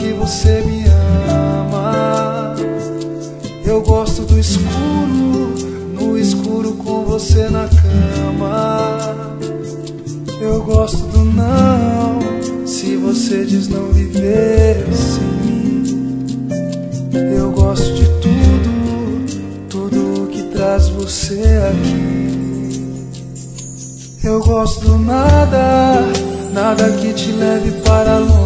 que você me ama. Eu gosto do escuro, no escuro com você na cama. Eu gosto do não, se você diz não viver sem mim. Eu gosto de tudo que traz você aqui. Eu gosto do nada, nada que te leve para longe.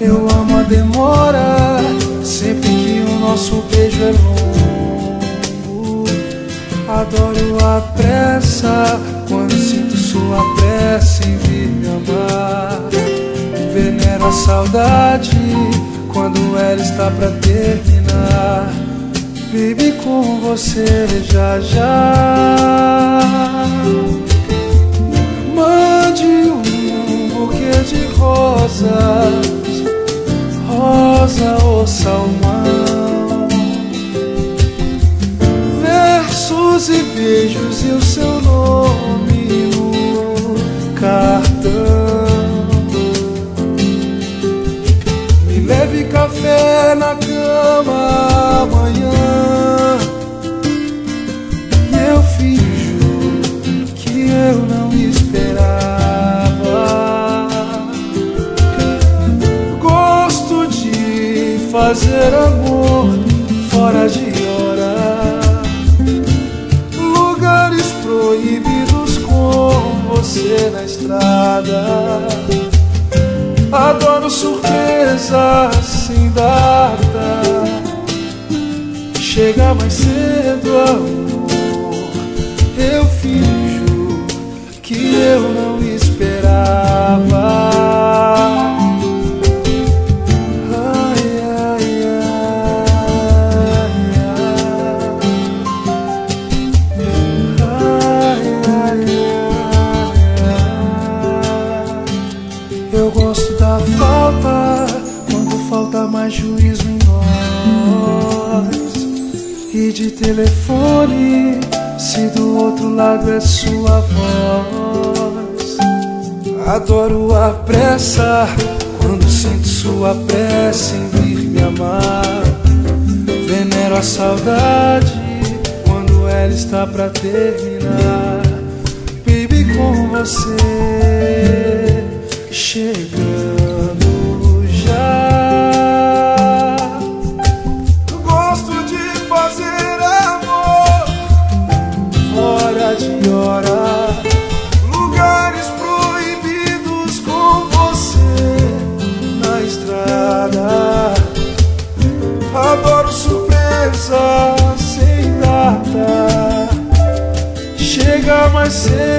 Eu amo a demora, sempre que o nosso beijo é longo. Adoro a pressa, quando sinto sua pressa em vir me amar. Venero a saudade, quando ela está pra terminar. Baby, com você já já. Mande um buquê de rosas, rosa ou salmão, versos e beijos e o seu nome no cartão. Me leve café na cama amanhã, e eu finjo que eu não esperava. Gosto de fazer amor fora de hora, lugares proibidos com você na estrada. Adoro surpresas sem data, chega mais cedo, amor. Eu finjo que eu não esperava. Ai, ai, ai, ai, ai. Eu gosto da falta, quando falta mais juízo em nós. E de telefone, se do outro lado é sua voz. Adoro a pressa, quando sinto sua pressa em vir me amar. Venero a saudade, quando ela está pra terminar. Baby, com você chegando já. Gosto de fazer amor fora de hora, lugares proibidos com você na estrada. Adoro surpresa sem data, chega mais cedo.